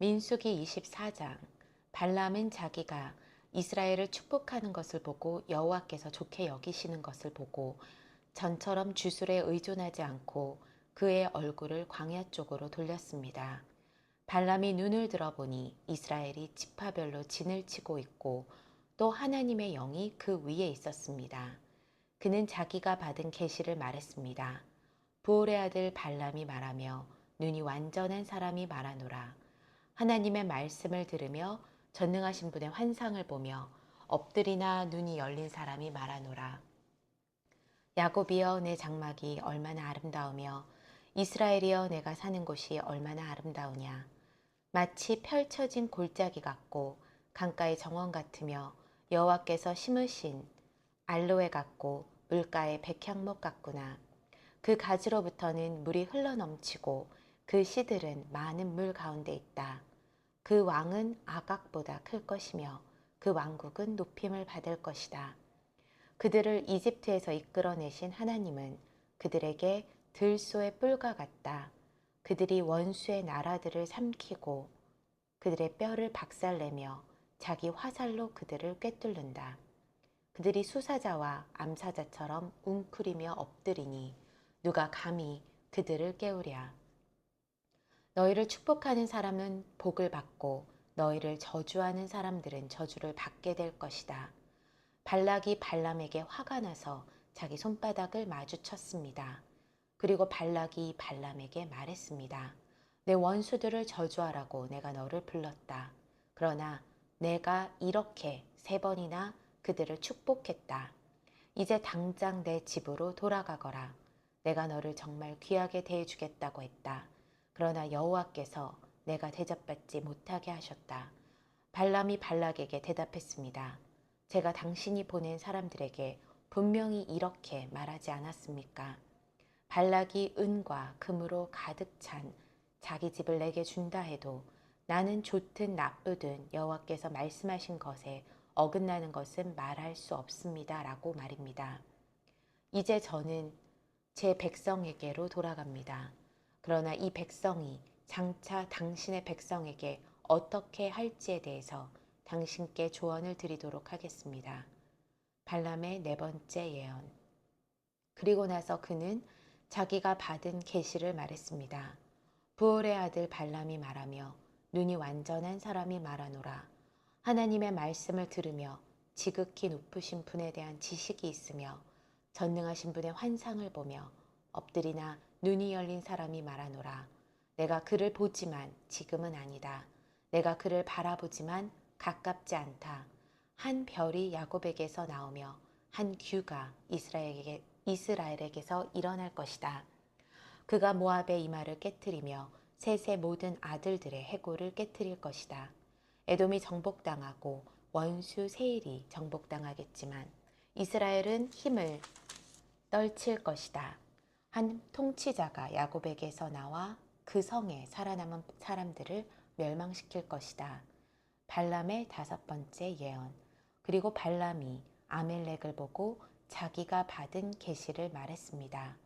민수기 24장. 발람은 자기가 이스라엘을 축복하는 것을 보고 여호와께서 좋게 여기시는 것을 보고 전처럼 주술에 의존하지 않고 그의 얼굴을 광야 쪽으로 돌렸습니다. 발람이 눈을 들어보니 이스라엘이 지파별로 진을 치고 있고 또 하나님의 영이 그 위에 있었습니다. 그는 자기가 받은 계시를 말했습니다. 부올의 아들 발람이 말하며 눈이 완전한 사람이 말하노라. 하나님의 말씀을 들으며 전능하신 분의 환상을 보며 엎드리나 눈이 열린 사람이 말하노라. 야곱이여 내 장막이 얼마나 아름다우며 이스라엘이여 내가 사는 곳이 얼마나 아름다우냐. 마치 펼쳐진 골짜기 같고 강가의 정원 같으며 여호와께서 심으신 알로에 같고 물가의 백향목 같구나. 그 가지로부터는 물이 흘러넘치고 그 씨들은 많은 물 가운데 있다. 그 왕은 아각보다 클 것이며 그 왕국은 높임을 받을 것이다. 그들을 이집트에서 이끌어내신 하나님은 그들에게 들소의 뿔과 같다. 그들이 원수의 나라들을 삼키고 그들의 뼈를 박살내며 자기 화살로 그들을 꿰뚫는다. 그들이 수사자와 암사자처럼 웅크리며 엎드리니 누가 감히 그들을 깨우랴. 너희를 축복하는 사람은 복을 받고 너희를 저주하는 사람들은 저주를 받게 될 것이다. 발락이 발람에게 화가 나서 자기 손바닥을 마주쳤습니다. 그리고 발락이 발람에게 말했습니다. 내 원수들을 저주하라고 내가 너를 불렀다. 그러나 내가 이렇게 3번이나 그들을 축복했다. 이제 당장 내 집으로 돌아가거라. 내가 너를 정말 귀하게 대해주겠다고 했다. 그러나 여호와께서 내가 대접받지 못하게 하셨다. 발람이 발락에게 대답했습니다. 제가 당신이 보낸 사람들에게 분명히 이렇게 말하지 않았습니까? 발락이 은과 금으로 가득 찬 자기 집을 내게 준다 해도 나는 좋든 나쁘든 여호와께서 말씀하신 것에 어긋나는 것은 말할 수 없습니다. 라고 말입니다. 이제 저는 제 백성에게로 돌아갑니다. 그러나 이 백성이 장차 당신의 백성에게 어떻게 할지에 대해서 당신께 조언을 드리도록 하겠습니다. 발람의 4번째 예언. 그리고 나서 그는 자기가 받은 계시를 말했습니다. 부올의 아들 발람이 말하며 눈이 완전한 사람이 말하노라. 하나님의 말씀을 들으며 지극히 높으신 분에 대한 지식이 있으며 전능하신 분의 환상을 보며 엎드리나 눈이 열린 사람이 말하노라. 내가 그를 보지만 지금은 아니다. 내가 그를 바라보지만 가깝지 않다. 한 별이 야곱에게서 나오며 한 규가 이스라엘에게서 일어날 것이다. 그가 모압의 이마를 깨뜨리며 셋의 모든 아들들의 해골을 깨뜨릴 것이다. 에돔이 정복당하고 원수 세일이 정복당하겠지만 이스라엘은 힘을 떨칠 것이다. 한 통치자가 야곱에게서 나와 그 성에 살아남은 사람들을 멸망시킬 것이다. 발람의 5번째 예언. 그리고 발람이 아멜렉을 보고 자기가 받은 계시를 말했습니다.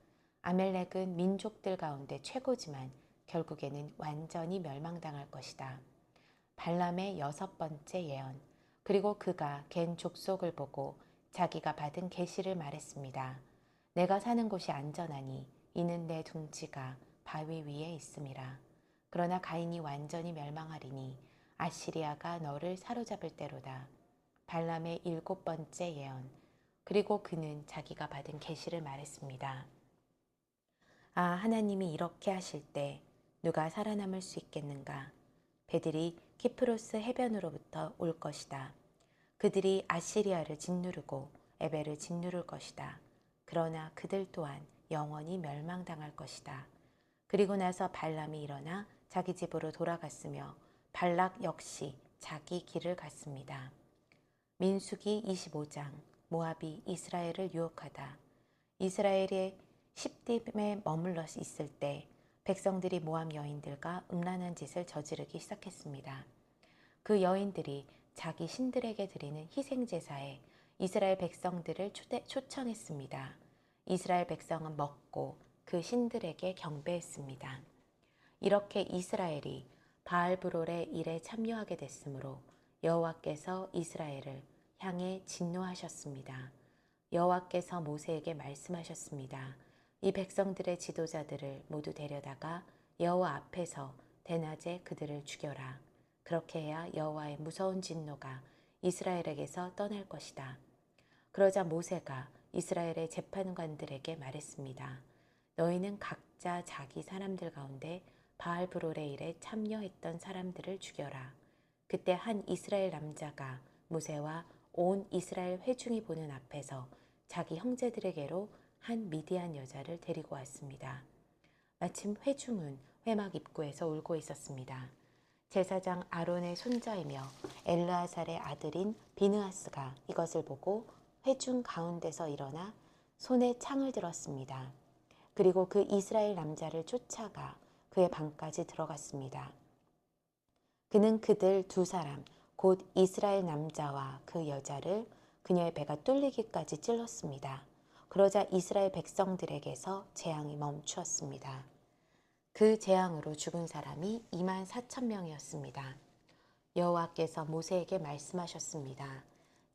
아멜렉은 민족들 가운데 최고지만 결국에는 완전히 멸망당할 것이다. 발람의 6번째 예언. 그리고 그가 갠 족속을 보고 자기가 받은 계시를 말했습니다. 내가 사는 곳이 안전하니 이는 내 둥지가 바위 위에 있음이라. 그러나 가인이 완전히 멸망하리니 아시리아가 너를 사로잡을 때로다. 발람의 7번째 예언. 그리고 그는 자기가 받은 계시를 말했습니다. 아, 하나님이 이렇게 하실 때 누가 살아남을 수 있겠는가? 배들이 키프로스 해변으로부터 올 것이다. 그들이 아시리아를 짓누르고 에벨을 짓누를 것이다. 그러나 그들 또한 영원히 멸망당할 것이다. 그리고 나서 발람이 일어나 자기 집으로 돌아갔으며 발락 역시 자기 길을 갔습니다. 민수기 25장. 모압이 이스라엘을 유혹하다. 이스라엘의 십딤에 머물러 있을 때 백성들이 모압 여인들과 음란한 짓을 저지르기 시작했습니다. 그 여인들이 자기 신들에게 드리는 희생제사에 이스라엘 백성들을 초청했습니다. 이스라엘 백성은 먹고 그 신들에게 경배했습니다. 이렇게 이스라엘이 바알브롤의 일에 참여하게 됐으므로 여호와께서 이스라엘을 향해 진노하셨습니다. 여호와께서 모세에게 말씀하셨습니다. 이 백성들의 지도자들을 모두 데려다가 여호와 앞에서 대낮에 그들을 죽여라. 그렇게 해야 여호와의 무서운 진노가 이스라엘에게서 떠날 것이다. 그러자 모세가 이스라엘의 재판관들에게 말했습니다. 너희는 각자 자기 사람들 가운데 바알브롤의 일에 참여했던 사람들을 죽여라. 그때 한 이스라엘 남자가 모세와 온 이스라엘 회중이 보는 앞에서 자기 형제들에게로 한 미디안 여자를 데리고 왔습니다. 마침 회중은 회막 입구에서 울고 있었습니다. 제사장 아론의 손자이며 엘르아살의 아들인 비느하스가 이것을 보고 회중 가운데서 일어나 손에 창을 들었습니다. 그리고 그 이스라엘 남자를 쫓아가 그의 방까지 들어갔습니다. 그는 그들 두 사람, 곧 이스라엘 남자와 그 여자를 그녀의 배가 뚫리기까지 찔렀습니다. 그러자 이스라엘 백성들에게서 재앙이 멈추었습니다. 그 재앙으로 죽은 사람이 2만 4천 명이었습니다. 여호와께서 모세에게 말씀하셨습니다.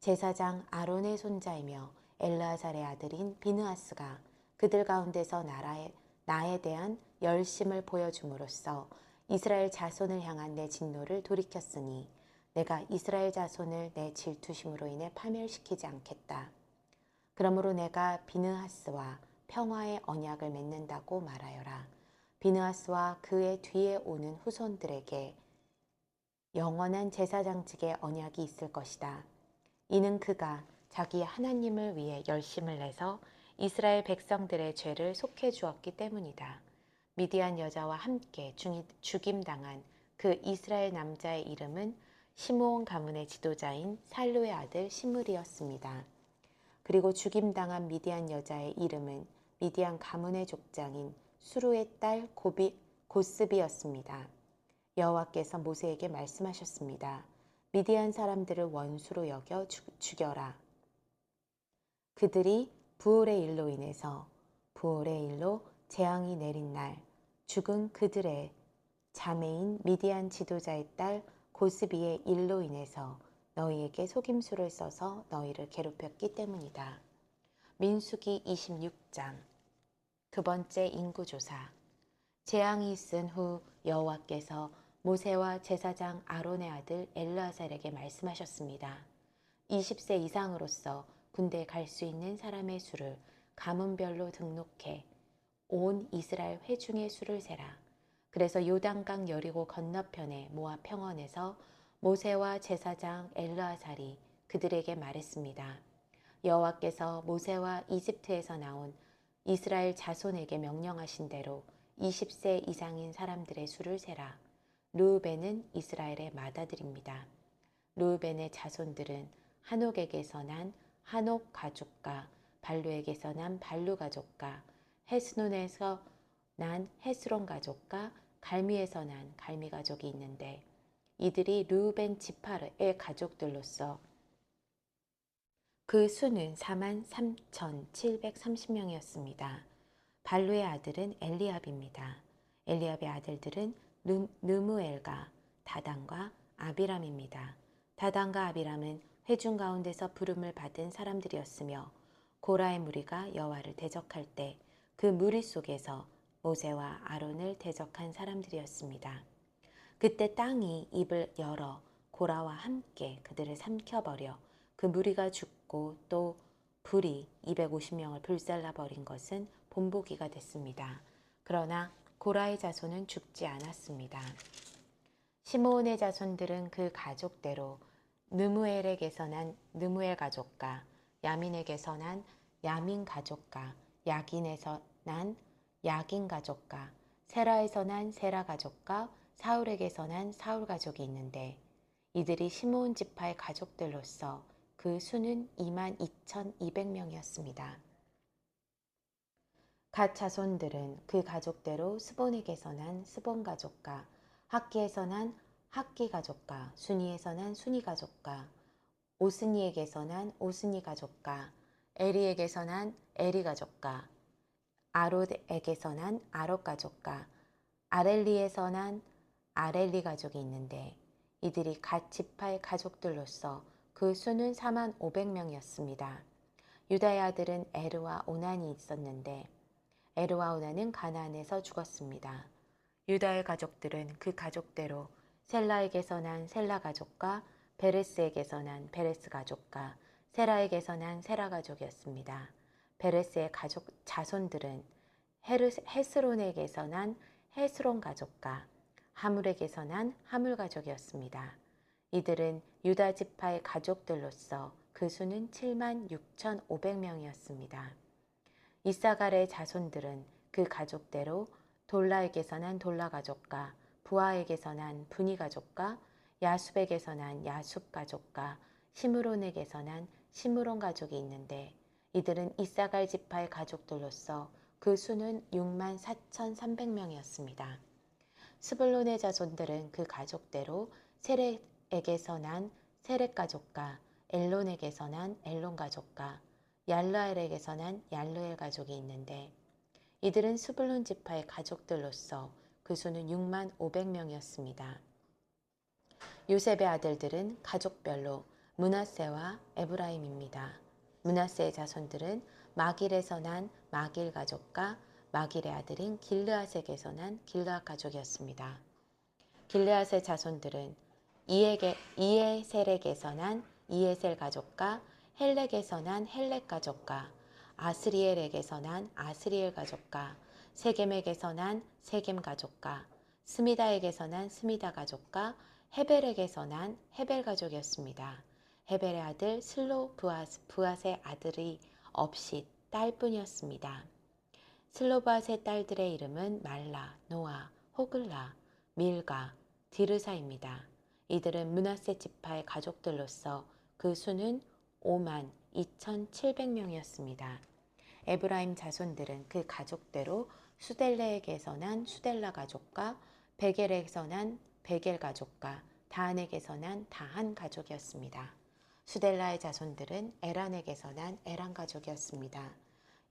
제사장 아론의 손자이며 엘르아살의 아들인 비느하스가 그들 가운데서 나에 대한 열심을 보여줌으로써 이스라엘 자손을 향한 내 진노를 돌이켰으니 내가 이스라엘 자손을 내 질투심으로 인해 파멸시키지 않겠다. 그러므로 내가 비느하스와 평화의 언약을 맺는다고 말하여라. 비느하스와 그의 뒤에 오는 후손들에게 영원한 제사장직의 언약이 있을 것이다. 이는 그가 자기 하나님을 위해 열심을 내서 이스라엘 백성들의 죄를 속해 주었기 때문이다. 미디안 여자와 함께 죽임당한 그 이스라엘 남자의 이름은 시므온 가문의 지도자인 살루의 아들 시므리였습니다. 그리고 죽임당한 미디안 여자의 이름은 미디안 가문의 족장인 수루의 딸 고스비였습니다. 여호와께서 모세에게 말씀하셨습니다. 미디안 사람들을 원수로 여겨 죽여라. 그들이 부올의 일로 재앙이 내린 날 죽은 그들의 자매인 미디안 지도자의 딸 고스비의 일로 인해서 너희에게 속임수를 써서 너희를 괴롭혔기 때문이다. 민수기 26장 두 번째 인구조사. 재앙이 있은 후 여호와께서 모세와 제사장 아론의 아들 엘르아살에게 말씀하셨습니다. 20세 이상으로서 군대에 갈 수 있는 사람의 수를 가문별로 등록해 온 이스라엘 회중의 수를 세라. 그래서 요단강 여리고 건너편의 모압 평원에서 모세와 제사장 엘르아살이 그들에게 말했습니다. 여호와께서 모세와 이집트에서 나온 이스라엘 자손에게 명령하신 대로 20세 이상인 사람들의 수를 세라. 르우벤은 이스라엘의 맏아들입니다. 르우벤의 자손들은 한옥에게서 난 한옥 가족과 발루에게서 난 발루 가족과 헤스논에서 난 헤스론 가족과 갈미에서 난 갈미 가족이 있는데 이들이 르우벤 지파의 가족들로서 그 수는 43,730명이었습니다. 발루의 아들은 엘리압입니다. 엘리압의 아들들은 느무엘과 다단과 아비람입니다. 다단과 아비람은 회중 가운데서 부름을 받은 사람들이었으며 고라의 무리가 여호와를 대적할 때 그 무리 속에서 모세와 아론을 대적한 사람들이었습니다. 그때 땅이 입을 열어 고라와 함께 그들을 삼켜버려 그 무리가 죽고 또 불이 250명을 불살라 버린 것은 본보기가 됐습니다. 그러나 고라의 자손은 죽지 않았습니다. 시므온의 자손들은 그 가족대로 느무엘에게서 난 느무엘 가족과 야민에게서 난 야민 가족과 야긴에서 난 야긴 가족과 세라에서 난 세라 가족과 사울에게서 난 사울 가족이 있는데 이들이 시므온 지파의 가족들로서 그 수는 22,200명이었습니다. 갓 자손들은 그 가족대로 스본에게서 난 스본 가족과 학기에서 난 학기 가족과 순이에서 난 순이 가족과 오스니에게서 난 오스니 가족과 에리에게서 난 에리 가족과 아롯에게서 난 아롯 가족과 아렐리에서 난 아렐리 가족이 있는데 이들이 갓 지파의 가족들로서 그 수는 4만 500명이었습니다. 유다의 아들은 에르와 오난이 있었는데 에르와 오난은 가나안에서 죽었습니다. 유다의 가족들은 그 가족대로 셀라에게서 난 셀라 가족과 베레스에게서 난 베레스 가족과 세라에게서 난 세라 가족이었습니다. 베레스의 가족 자손들은 헤스론에게서 난 헤스론 가족과 하물에게서 난 하물 가족이었습니다. 이들은 유다 지파의 가족들로서 그 수는 7만 6,500명이었습니다. 이사갈의 자손들은 그 가족대로 돌라에게서 난 돌라 가족과 부하에게서 난 분이 가족과 야숲에게서 난 야숲 가족과 시므론에게서 난 시므론 가족이 있는데 이들은 이사갈 지파의 가족들로서 그 수는 6만 4,300명이었습니다. 스불론의 자손들은 그 가족대로 세렉에게서 난 세렉 가족과 엘론에게서 난 엘론 가족과 얄르엘에게서 난 얄르엘 가족이 있는데 이들은 스불론 지파의 가족들로서 그 수는 6만 500명이었습니다. 요셉의 아들들은 가족별로 므낫세와 에브라임입니다. 므낫세의 자손들은 마길에서 난 마길 가족과 마길의 아들인 길르앗에게서 난 길르앗 가족이었습니다. 길르앗의 자손들은 이에셀에게서 난 이에셀 가족과 헬렉에서 난 헬렉 가족과 아스리엘에게서 난 아스리엘 가족과 세겜에게서 난 세겜 가족과 스미다에게서 난 스미다 가족과 헤벨에게서 난 헤벨 가족이었습니다. 헤벨의 아들 부앗의 아들이 없이 딸뿐이었습니다. 슬로바스의 딸들의 이름은 말라, 노아, 호글라, 밀가, 디르사입니다. 이들은 므낫세 지파의 가족들로서 그 수는 5만 2,700명이었습니다. 에브라임 자손들은 그 가족대로 수델레에게서 난 수델라 가족과 베겔에게서 난 베겔 가족과 다한에게서 난 다한 가족이었습니다. 수델라의 자손들은 에란에게서 난 에란 가족이었습니다.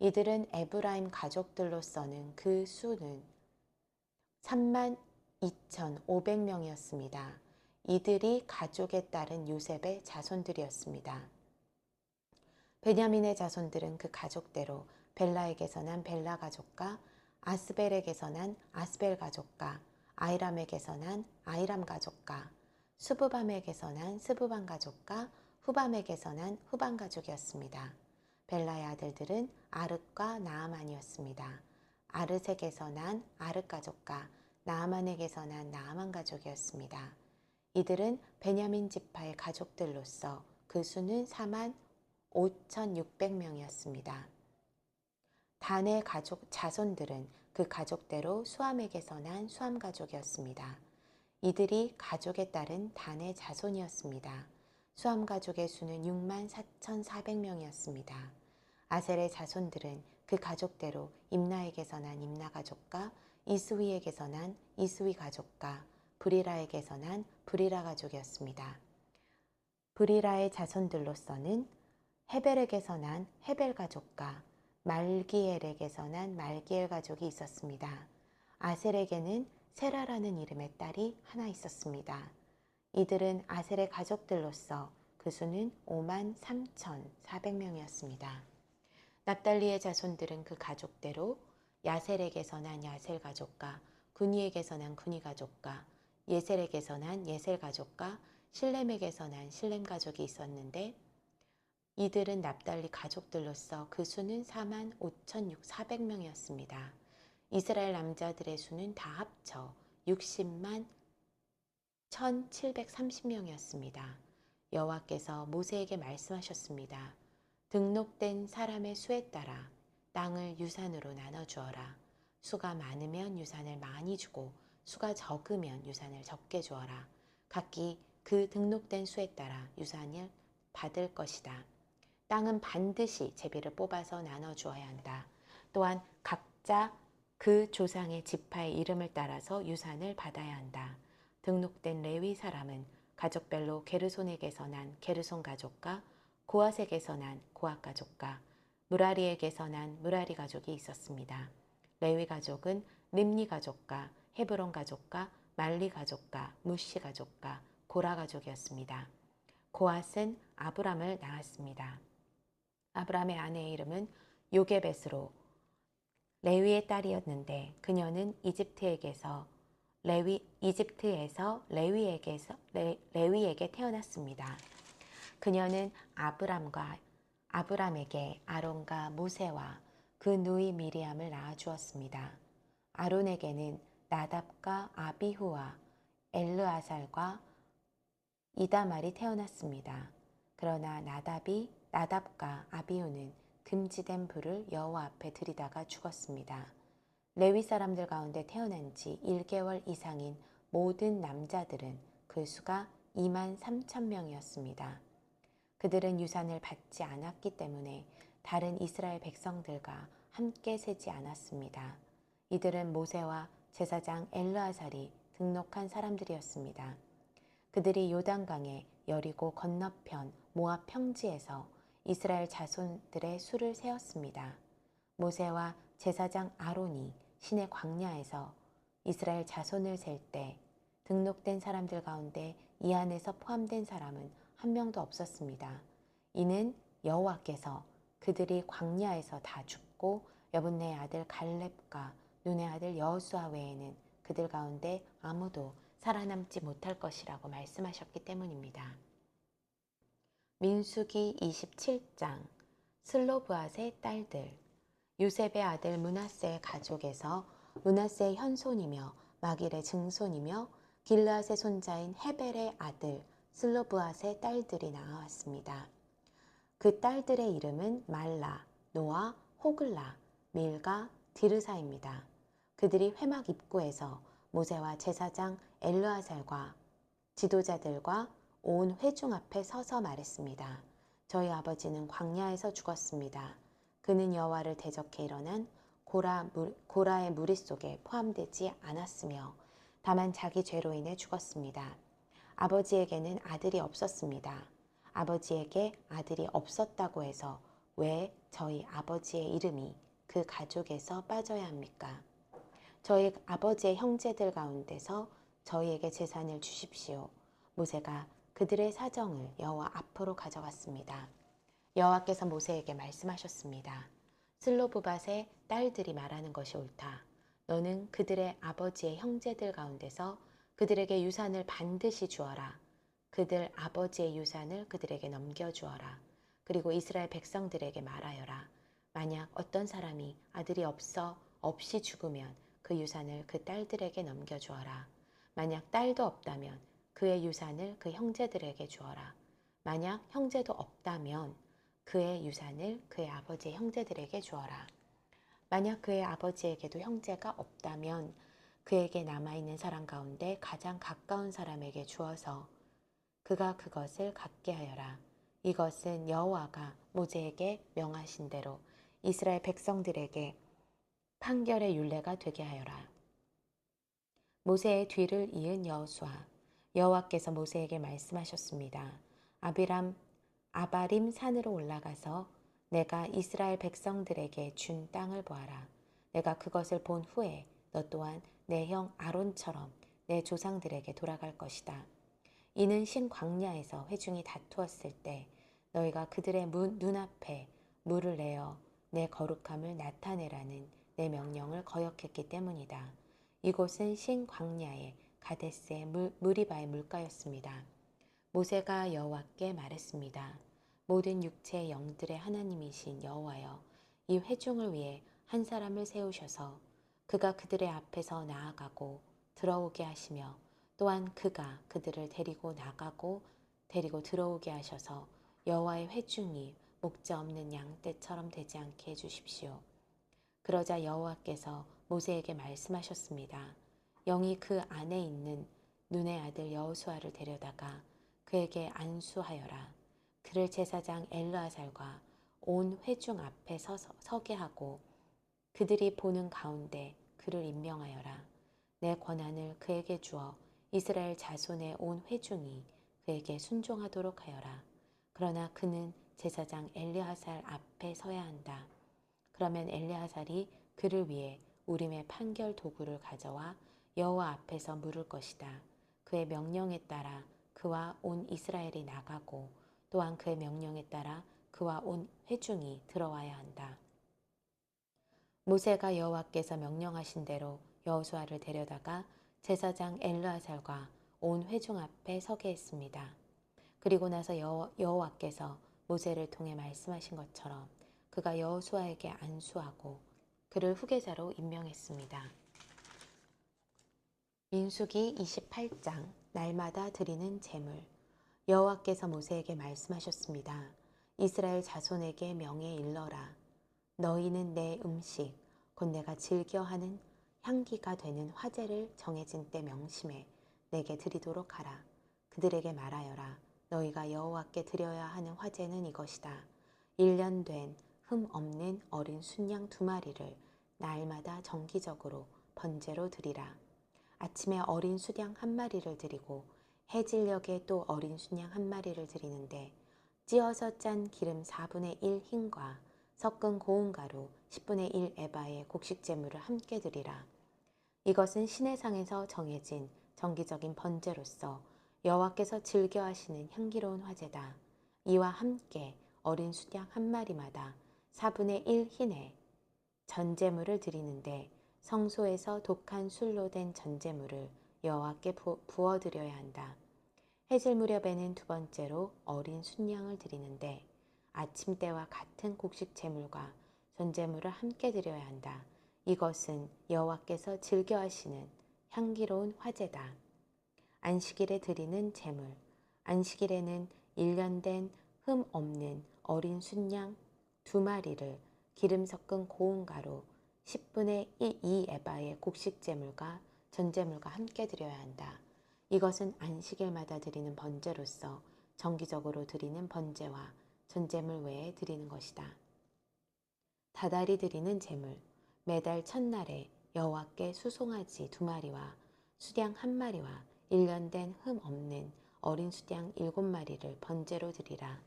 이들은 에브라임 가족들로서는 그 수는 3만 2,500명이었습니다. 이들이 가족에 따른 요셉의 자손들이었습니다. 베냐민의 자손들은 그 가족대로 벨라에게서 난 벨라 가족과 아스벨에게서 난 아스벨 가족과 아이람에게서 난 아이람 가족과 스부밤에게서 난 스부밤 가족과 후밤에게서 난 후밤 가족이었습니다. 벨라의 아들들은 아르과 나아만이었습니다. 아르색에서 난 아르 가족과 나아만에게서 난 나아만 가족이었습니다. 이들은 베냐민 지파의 가족들로서 그 수는 4만 5,600명이었습니다. 단의 가족 자손들은 그 가족대로 수함에게서 난 수함 가족이었습니다. 이들이 가족에 따른 단의 자손이었습니다. 수함 가족의 수는 6만 4,400명이었습니다. 아셀의 자손들은 그 가족대로 임나에게서 난 임나 가족과 이스위에게서 난 이스위 가족과 브리라에게서 난 브리라 가족이었습니다. 브리라의 자손들로서는 헤벨에게서 난 헤벨 가족과 말기엘에게서 난 말기엘 가족이 있었습니다. 아셀에게는 세라라는 이름의 딸이 하나 있었습니다. 이들은 아셀의 가족들로서 그 수는 5만 3,400명이었습니다. 납달리의 자손들은 그 가족대로 야셀에게서 난 야셀 가족과 군이에게서 난 군이 가족과 예셀에게서 난 예셀 가족과 실렘에게서 난 실렘 가족이 있었는데 이들은 납달리 가족들로서 그 수는 4만 5,400명이었습니다. 이스라엘 남자들의 수는 다 합쳐 60만 1,730명이었습니다. 여호와께서 모세에게 말씀하셨습니다. 등록된 사람의 수에 따라 땅을 유산으로 나눠 주어라. 수가 많으면 유산을 많이 주고 수가 적으면 유산을 적게 주어라. 각기 그 등록된 수에 따라 유산을 받을 것이다. 땅은 반드시 제비를 뽑아서 나눠 주어야 한다. 또한 각자 그 조상의 지파의 이름을 따라서 유산을 받아야 한다. 등록된 레위 사람은 가족별로 게르손에게서 난 게르손 가족과 고앗에게서 난 고앗 가족과 무라리에게서 난 무라리 가족이 있었습니다. 레위 가족은 림니 가족과 헤브론 가족과 말리 가족과 무시 가족과 고라 가족이었습니다. 고앗은 아브람을 낳았습니다. 아브람의 아내의 이름은 요게벳으로 레위의 딸이었는데 그녀는 이집트에서 레위에게 태어났습니다. 그녀는 아브람에게 아론과 모세와 그 누이 미리암을 낳아주었습니다. 아론에게는 나답과 아비후와 엘르아살과 이다말이 태어났습니다. 그러나 나답과 아비후는 금지된 불을 여호와 앞에 들이다가 죽었습니다. 레위 사람들 가운데 태어난 지 1개월 이상인 모든 남자들은 그 수가 2만 3천 명이었습니다. 그들은 유산을 받지 않았기 때문에 다른 이스라엘 백성들과 함께 세지 않았습니다. 이들은 모세와 제사장 엘르아살이 등록한 사람들이었습니다. 그들이 요단강의 여리고 건너편 모압 평지에서 이스라엘 자손들의 수를 세었습니다. 모세와 제사장 아론이 신의 광야에서 이스라엘 자손을 셀 때 등록된 사람들 가운데 이 안에서 포함된 사람은 한 명도 없었습니다. 이는 여호와께서 그들이 광야에서 다 죽고 여분네의 아들 갈렙과 눈의 아들 여호수아 외에는 그들 가운데 아무도 살아남지 못할 것이라고 말씀하셨기 때문입니다. 민수기 27장 슬로브앗의 딸들. 요셉의 아들 므낫세의 가족에서 므낫세의 현손이며 마길의 증손이며 길르앗의 손자인 헤벨의 아들 슬로브앗의 딸들이 나왔습니다. 그 딸들의 이름은 말라, 노아, 호글라, 밀가, 디르사입니다. 그들이 회막 입구에서 모세와 제사장 엘르아살과 지도자들과 온 회중 앞에 서서 말했습니다. 저희 아버지는 광야에서 죽었습니다. 그는 여호와를 대적해 일어난 고라의 무리 속에 포함되지 않았으며 다만 자기 죄로 인해 죽었습니다. 아버지에게는 아들이 없었습니다. 아버지에게 아들이 없었다고 해서 왜 저희 아버지의 이름이 그 가족에서 빠져야 합니까? 저희 아버지의 형제들 가운데서 저희에게 재산을 주십시오. 모세가 그들의 사정을 여호와 앞으로 가져갔습니다. 여호와께서 모세에게 말씀하셨습니다. 슬로브밧의 딸들이 말하는 것이 옳다. 너는 그들의 아버지의 형제들 가운데서 그들에게 유산을 반드시 주어라. 그들 아버지의 유산을 그들에게 넘겨주어라. 그리고 이스라엘 백성들에게 말하여라. 만약 어떤 사람이 아들이 없이 죽으면 그 유산을 그 딸들에게 넘겨주어라. 만약 딸도 없다면 그의 유산을 그 형제들에게 주어라. 만약 형제도 없다면 그의 유산을 그의 아버지의 형제들에게 주어라. 만약 그의 아버지에게도 형제가 없다면 그에게 남아있는 사람 가운데 가장 가까운 사람에게 주어서 그가 그것을 갖게 하여라. 이것은 여호와가 모세에게 명하신 대로 이스라엘 백성들에게 판결의 율례가 되게 하여라. 모세의 뒤를 이은 여호수아. 여호와께서 모세에게 말씀하셨습니다. 아바림 산으로 올라가서 내가 이스라엘 백성들에게 준 땅을 보아라. 내가 그것을 본 후에 너 또한 내 형 아론처럼 내 조상들에게 돌아갈 것이다. 이는 신광야에서 회중이 다투었을 때 너희가 그들의 눈앞에 물을 내어 내 거룩함을 나타내라는 내 명령을 거역했기 때문이다. 이곳은 신광야의 가데스의 무리바의 물가였습니다. 모세가 여호와께 말했습니다. 모든 육체의 영들의 하나님이신 여호와여, 이 회중을 위해 한 사람을 세우셔서 그가 그들의 앞에서 나아가고 들어오게 하시며 또한 그가 그들을 데리고 나가고 데리고 들어오게 하셔서 여호와의 회중이 목자 없는 양떼처럼 되지 않게 해주십시오. 그러자 여호와께서 모세에게 말씀하셨습니다. 영이 그 안에 있는 눈의 아들 여호수아를 데려다가 그에게 안수하여라. 그를 제사장 엘르아살과 온 회중 앞에 서게 하고 그들이 보는 가운데 그를 임명하여라. 내 권한을 그에게 주어 이스라엘 자손의 온 회중이 그에게 순종하도록 하여라. 그러나 그는 제사장 엘르아살 앞에 서야 한다. 그러면 엘르아살이 그를 위해 우림의 판결 도구를 가져와 여호와 앞에서 물을 것이다. 그의 명령에 따라 그와 온 이스라엘이 나가고 또한 그의 명령에 따라 그와 온 회중이 들어와야 한다. 모세가 여호와께서 명령하신 대로 여호수아를 데려다가 제사장 엘르아살과 온 회중 앞에 서게 했습니다. 그리고 나서 여호와께서 모세를 통해 말씀하신 것처럼 그가 여호수아에게 안수하고 그를 후계자로 임명했습니다. 민수기 28장 날마다 드리는 제물. 여호와께서 모세에게 말씀하셨습니다. 이스라엘 자손에게 명해 일러라. 너희는 내 음식 곧 내가 즐겨하는 향기가 되는 화제를 정해진 때 명심해 내게 드리도록 하라. 그들에게 말하여라. 너희가 여호와께 드려야 하는 화제는 이것이다. 1년 된 흠 없는 어린 순양 2마리를 날마다 정기적으로 번제로 드리라. 아침에 어린 수양 1마리를 드리고 해질녘에 또 어린 순양 1마리를 드리는데 찌어서 짠 기름 4분의 1 흰과 섞은 고운 가루 10분의 1 에바의 곡식 제물을 함께 드리라. 이것은 신의 상에서 정해진 정기적인 번제로서 여호와께서 즐겨 하시는 향기로운 화제다. 이와 함께 어린 수양 1마리마다 4분의 1 흰의 전제물을 드리는데 성소에서 독한 술로 된 전제물을 여호와께 부어드려야 한다. 해질 무렵에는 2번째로 어린 순양을 드리는데 아침 때와 같은 곡식 제물과 전제물을 함께 드려야 한다. 이것은 여호와께서 즐겨 하시는 향기로운 화제다. 안식일에 드리는 제물. 안식일에는 1년 된 흠 없는 어린 순양 2마리를 기름 섞은 고운 가루 10분의 2 에바의 곡식 제물과 전제물과 함께 드려야 한다. 이것은 안식일마다 드리는 번제로서 정기적으로 드리는 번제와 전제물 외에 드리는 것이다. 다달이 드리는 제물. 매달 첫날에 여호와께 수송아지 2마리와 수양 1마리와 1년 된 흠 없는 어린 수양 7마리를 번제로 드리라.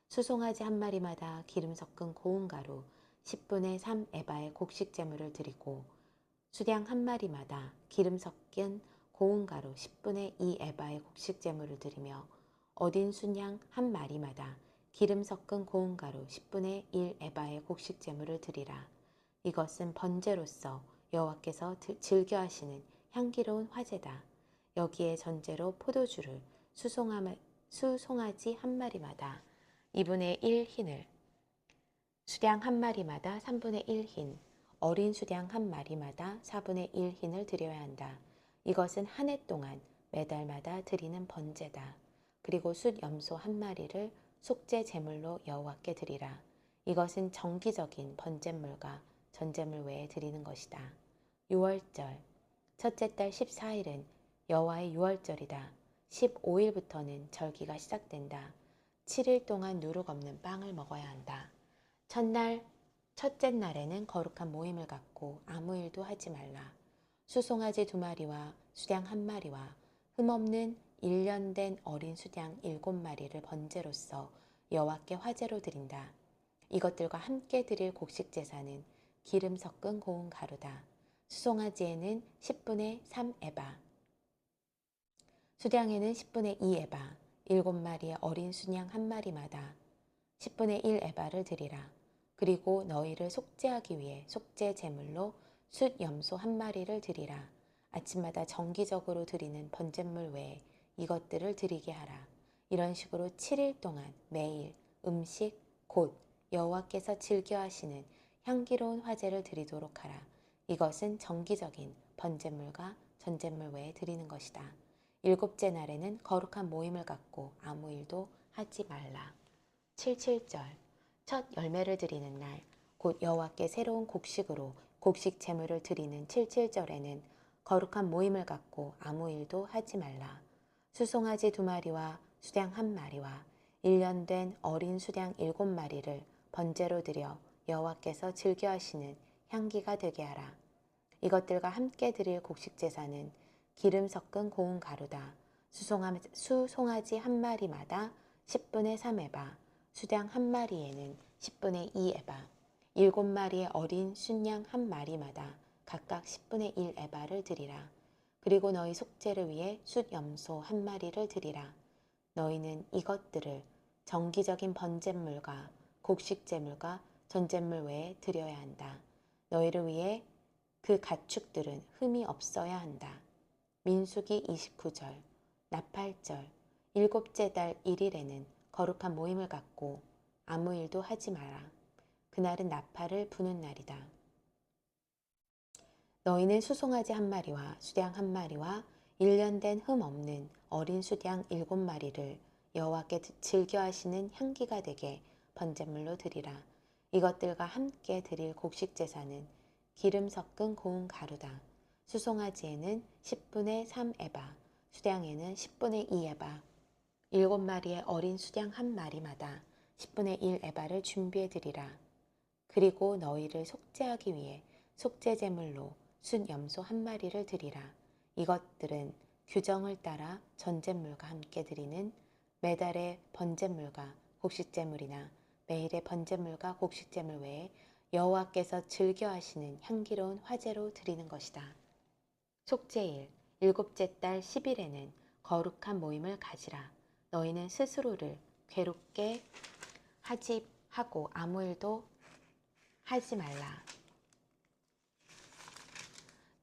수송아지 1마리마다 기름 섞은 고운 가루 10분의 3 에바의 곡식 제물을 드리고 수양 1마리마다 기름 섞인 고운 가루 10분의 2 에바의 곡식 제물을 드리며 어린 순양 1마리마다 기름 섞은 고운 가루 10분의 1 에바의 곡식 제물을 드리라. 이것은 번제로서 여호와께서 즐겨 하시는 향기로운 화제다. 여기에 전제로 포도주를 수송아지 1마리마다 2분의 1 흰을 수양 1마리마다 3분의 1 흰, 어린 수양 1마리마다 4분의 1 흰을 드려야 한다. 이것은 한 해 동안 매달마다 드리는 번제다. 그리고 숫 염소 1마리를 속죄 제물로 여호와께 드리라. 이것은 정기적인 번제물과 전제물 외에 드리는 것이다. 유월절. 첫째 달 14일은 여호와의 유월절이다. 15일부터는 절기가 시작된다. 7일 동안 누룩 없는 빵을 먹어야 한다. 첫째 날에는 거룩한 모임을 갖고 아무 일도 하지 말라. 수송아지 2마리와 수양 1마리와 흠없는 1년 된 어린 수양 7마리를 번제로서 여호와께 화제로 드린다. 이것들과 함께 드릴 곡식 제사는 기름 섞은 고운 가루다. 수송아지에는 10분의 3 에바, 수양에는 10분의 2 에바, 7마리의 어린 순양 1마리마다 10분의 1 에바를 드리라. 그리고 너희를 속죄하기 위해 속죄 제물로 숫 염소 1마리를 드리라. 아침마다 정기적으로 드리는 번제물 외에 이것들을 드리게 하라. 이런 식으로 7일 동안 매일 음식 곧 여호와께서 즐겨 하시는 향기로운 화제를 드리도록 하라. 이것은 정기적인 번제물과 전제물 외에 드리는 것이다. 7째 날에는 거룩한 모임을 갖고 아무 일도 하지 말라. 77절. 첫 열매를 드리는 날, 곧 여호와께 새로운 곡식으로 곡식 제물을 드리는 77절에는 거룩한 모임을 갖고 아무 일도 하지 말라. 수송아지 2마리와 수양 1마리와 1년 된 어린 수양 7마리를 번제로 드려 여호와께서 즐겨 하시는 향기가 되게 하라. 이것들과 함께 드릴 곡식 제사는 기름 섞은 고운 가루다. 수송아지 1마리마다 10분의 3 에바, 수양 1마리에는 10분의 2 에바, 7마리의 어린 순양 1마리마다 각각 10분의 1 에바를 드리라. 그리고 너희 속죄를 위해 숫 염소 한 마리를 드리라. 너희는 이것들을 정기적인 번제물과 곡식제물과 전제물 외에 드려야 한다. 너희를 위해 그 가축들은 흠이 없어야 한다. 민수기 29절, 나팔절, 일곱째 달 1일에는 거룩한 모임을 갖고 아무 일도 하지 마라. 그날은 나팔을 부는 날이다. 너희는 수송아지 한 마리와 수양 한 마리와 1년 된 흠 없는 어린 수양 7마리를 여호와께 즐겨 하시는 향기가 되게 번제물로 드리라. 이것들과 함께 드릴 곡식 제사는 기름 섞은 고운 가루다. 수송아지에는 10분의 3 에바, 수양에는 10분의 2 에바, 7마리의 어린 수양 한 마리마다 10분의 1 에바를 준비해 드리라. 그리고 너희를 속죄하기 위해 속죄 제물로 순 염소 한 마리를 드리라. 이것들은 규정을 따라 전제물과 함께 드리는 매달의 번제물과 곡식제물이나 매일의 번제물과 곡식제물 외에 여호와께서 즐겨 하시는 향기로운 화제로 드리는 것이다. 속죄일 일곱째 달 10일에는 거룩한 모임을 가지라. 너희는 스스로를 괴롭게 하고 아무 일도 하지 말라.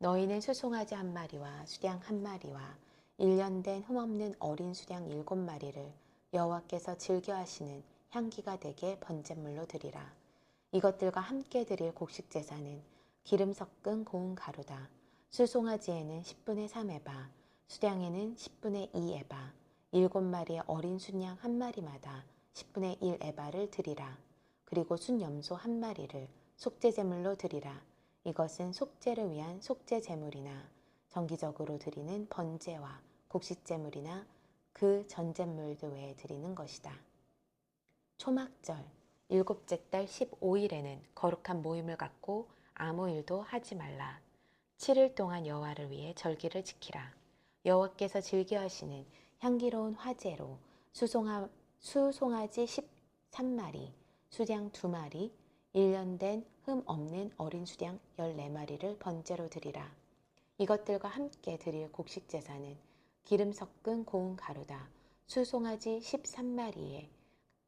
너희는 수송아지 한 마리와 수양 한 마리와 1년 된 흠없는 어린 수양 7마리를 여호와께서 즐겨 하시는 향기가 되게 번제물로 드리라. 이것들과 함께 드릴 곡식 제사는 기름 섞은 고운 가루다. 수송아지에는 10분의 3 에바, 수양에는 10분의 2 에바, 7마리의 어린 순양 한 마리마다 10분의 1 에바를 드리라. 그리고 순 염소 한 마리를 속죄 제물로 드리라. 이것은 속죄를 위한 속죄 제물이나 정기적으로 드리는 번제와 곡식 제물이나 그 전제물들 외에 드리는 것이다. 초막절 일곱째 달 15일에는 거룩한 모임을 갖고 아무 일도 하지 말라. 7일 동안 여호와를 위해 절기를 지키라. 여호와께서 즐겨 하시는 향기로운 화제로 수송아지 13마리, 수양 2마리, 1년 된 흠 없는 어린 수양 14마리를 번제로 드리라. 이것들과 함께 드릴 곡식 제사는 기름 섞은 고운 가루다. 수송아지 13마리에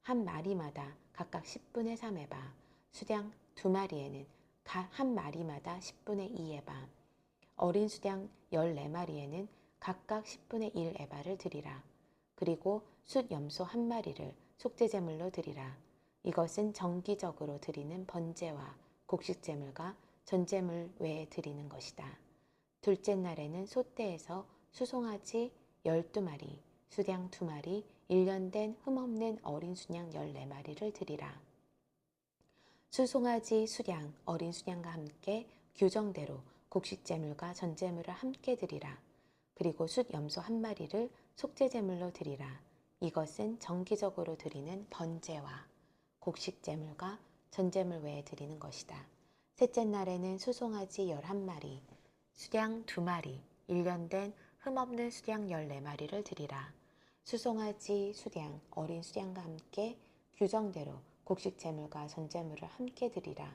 한 마리마다 각각 10분의 3 에바, 수양 2마리에는 한 마리마다 10분의 2 에바, 어린 수양 14마리에는 각각 10분의 1 에바를 드리라. 그리고 숫 염소 한 마리를 속죄제물로 드리라. 이것은 정기적으로 드리는 번제와 곡식제물과 전제물 외에 드리는 것이다. 둘째 날에는 소떼에서 수송아지 12마리, 수양 2마리, 1년 된 흠없는 어린 수양 14마리를 드리라. 수송아지, 수양, 어린 수양과 함께 규정대로 곡식제물과 전제물을 함께 드리라. 그리고 숫 염소 한 마리를 속죄제물로 드리라. 이것은 정기적으로 드리는 번제와 곡식제물과 전제물 외에 드리는 것이다. 셋째 날에는 수송아지 11마리, 수양 2마리, 1년 된 흠없는 수양 14마리를 드리라. 수송아지, 수양, 어린 수양과 함께 규정대로 곡식제물과 전제물을 함께 드리라.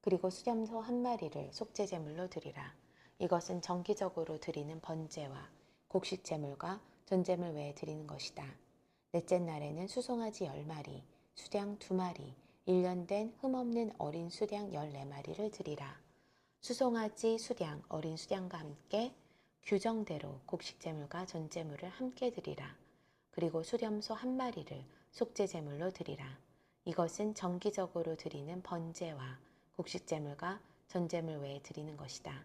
그리고 수염소 한 마리를 속죄제물로 드리라. 이것은 정기적으로 드리는 번제와 곡식제물과 전제물 외에 드리는 것이다. 넷째 날에는 수송아지 10마리, 수양 2마리, 1년 된 흠없는 어린 수양 14마리를 드리라. 수송아지, 수양, 어린 수양과 함께 규정대로 곡식제물과 전제물을 함께 드리라. 그리고 수염소 한 마리를 속죄제물로 드리라. 이것은 정기적으로 드리는 번제와 곡식제물과 전제물 외에 드리는 것이다.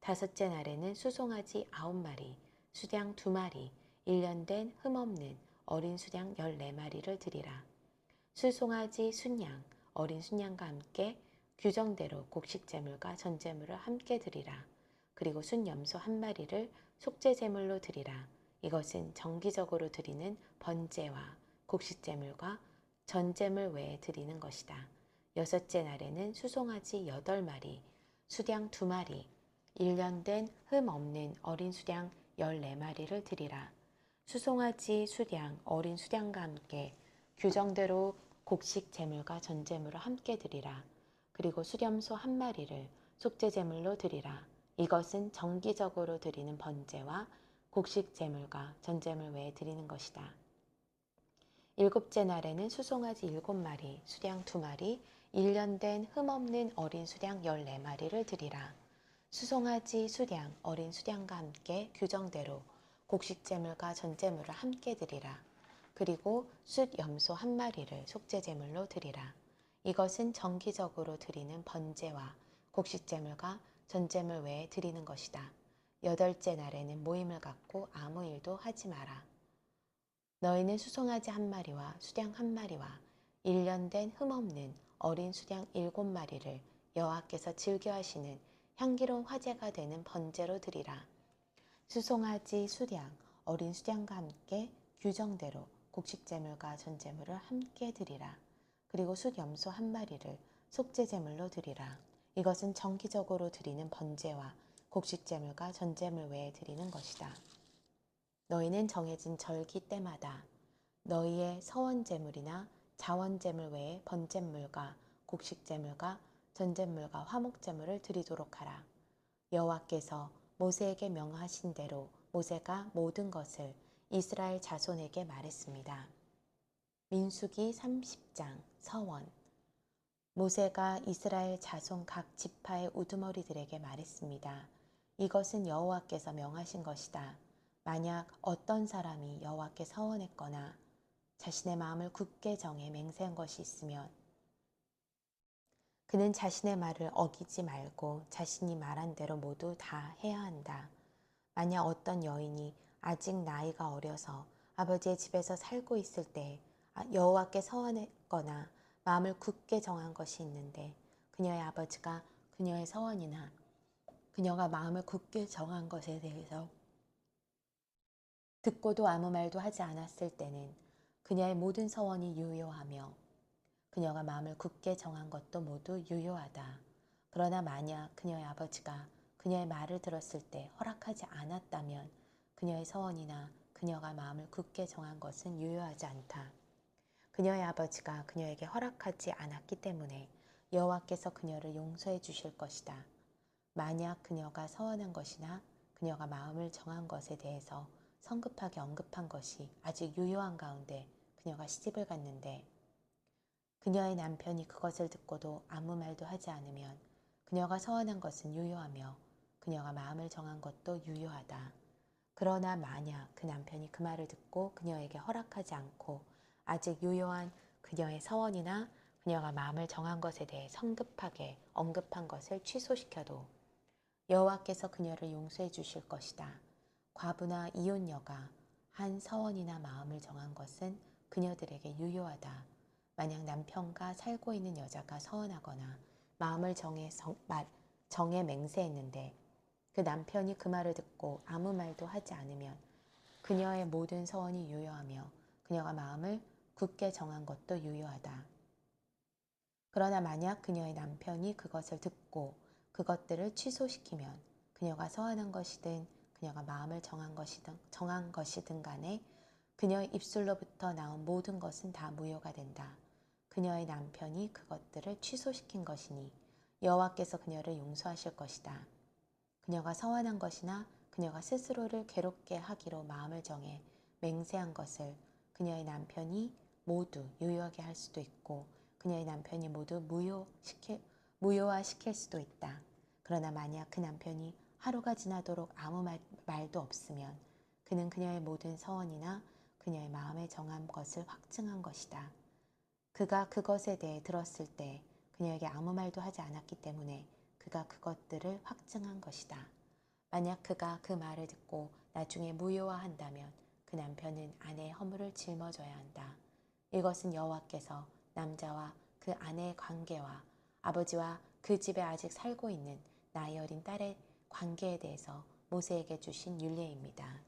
다섯째 날에는 수송아지 9마리, 수양 2마리, 1년 된 흠없는 어린 수양 14마리를 드리라. 수송아지, 순양, 어린 순양과 함께 규정대로 곡식제물과 전제물을 함께 드리라. 그리고 순염소 한 마리를 속죄제물로 드리라. 이것은 정기적으로 드리는 번제와 곡식제물과 전제물 외에 드리는 것이다. 여섯째 날에는 수송아지 8마리, 수양 2마리, 1년 된 흠 없는 어린 수양 14마리를 드리라. 수송아지, 수양, 어린 수양과 함께 규정대로 곡식 제물과 전제물을 함께 드리라. 그리고 수렴소 한 마리를 속죄제물로 드리라. 이것은 정기적으로 드리는 번제와 곡식 제물과 전제물 외에 드리는 것이다. 일곱째 날에는 수송아지 7마리, 수량 2마리, 1년 된 흠없는 어린 수량 14마리를 드리라. 수송아지 수량, 어린 수량과 함께 규정대로 곡식 제물과 전제물을 함께 드리라. 그리고 숫 염소 1마리를 속죄 제물로 드리라. 이것은 정기적으로 드리는 번제와 곡식 제물과 전제물 외에 드리는 것이다. 8째 날에는 모임을 갖고 아무 일도 하지 마라. 너희는 수송아지 1마리와 수량 1마리와 1년 된 흠없는 어린 수량 7마리를 여호와께서 즐겨하시는 향기로운 화제가 되는 번제로 드리라. 수송아지 수량, 어린 수량과 함께 규정대로 곡식 제물과 전제물을 함께 드리라. 그리고 숫 염소 1마리를 속죄 제물로 드리라. 이것은 정기적으로 드리는 번제와 곡식 제물과 전제물 외에 드리는 것이다. 너희는 정해진 절기 때마다 너희의 서원 제물이나 자원 제물 외에 번제물과 곡식 제물과 전제물과 화목 제물을 드리도록 하라. 여호와께서 모세에게 명하신 대로 모세가 모든 것을 이스라엘 자손에게 말했습니다. 민수기 30장 서원. 모세가 이스라엘 자손 각 지파의 우두머리들에게 말했습니다. 이것은 여호와께서 명하신 것이다. 만약 어떤 사람이 여호와께 서원했거나 자신의 마음을 굳게 정해 맹세한 것이 있으면 그는 자신의 말을 어기지 말고 자신이 말한 대로 모두 다 해야 한다. 만약 어떤 여인이 아직 나이가 어려서 아버지의 집에서 살고 있을 때 여호와께 서원했거나 마음을 굳게 정한 것이 있는데 그녀의 아버지가 그녀의 서원이나 그녀가 마음을 굳게 정한 것에 대해서 듣고도 아무 말도 하지 않았을 때는 그녀의 모든 서원이 유효하며 그녀가 마음을 굳게 정한 것도 모두 유효하다. 그러나 만약 그녀의 아버지가 그녀의 말을 들었을 때 허락하지 않았다면 그녀의 서원이나 그녀가 마음을 굳게 정한 것은 유효하지 않다. 그녀의 아버지가 그녀에게 허락하지 않았기 때문에 여호와께서 그녀를 용서해 주실 것이다. 만약 그녀가 서원한 것이나 그녀가 마음을 정한 것에 대해서 성급하게 언급한 것이 아직 유효한 가운데 그녀가 시집을 갔는데 그녀의 남편이 그것을 듣고도 아무 말도 하지 않으면 그녀가 서원한 것은 유효하며 그녀가 마음을 정한 것도 유효하다. 그러나 만약 그 남편이 그 말을 듣고 그녀에게 허락하지 않고 아직 유효한 그녀의 서원이나 그녀가 마음을 정한 것에 대해 성급하게 언급한 것을 취소시켜도 여호와께서 그녀를 용서해 주실 것이다. 과부나 이혼녀가 한 서원이나 마음을 정한 것은 그녀들에게 유효하다. 만약 남편과 살고 있는 여자가 서원하거나 마음을 정해 맹세했는데 그 남편이 그 말을 듣고 아무 말도 하지 않으면 그녀의 모든 서원이 유효하며 그녀가 마음을 굳게 정한 것도 유효하다. 그러나 만약 그녀의 남편이 그것을 듣고 그것들을 취소시키면 그녀가 서원한 것이든 그녀가 마음을 정한 것이든 간에 그녀의 입술로부터 나온 모든 것은 다 무효가 된다. 그녀의 남편이 그것들을 취소시킨 것이니 여호와께서 그녀를 용서하실 것이다. 그녀가 서원한 것이나 그녀가 스스로를 괴롭게 하기로 마음을 정해 맹세한 것을 그녀의 남편이 모두 유효하게 할 수도 있고 그녀의 남편이 모두 무효화시킬 수도 있다. 그러나 만약 그 남편이 하루가 지나도록 아무 말도 없으면 그는 그녀의 모든 서원이나 그녀의 마음에 정한 것을 확증한 것이다. 그가 그것에 대해 들었을 때 그녀에게 아무 말도 하지 않았기 때문에 그가 그것들을 확증한 것이다. 만약 그가 그 말을 듣고 나중에 무효화한다면 그 남편은 아내의 허물을 짊어져야 한다. 이것은 여호와께서 남자와 그 아내의 관계와 아버지와 그 집에 아직 살고 있는 나이 어린 딸의 관계에 대해서 모세에게 주신 율례입니다.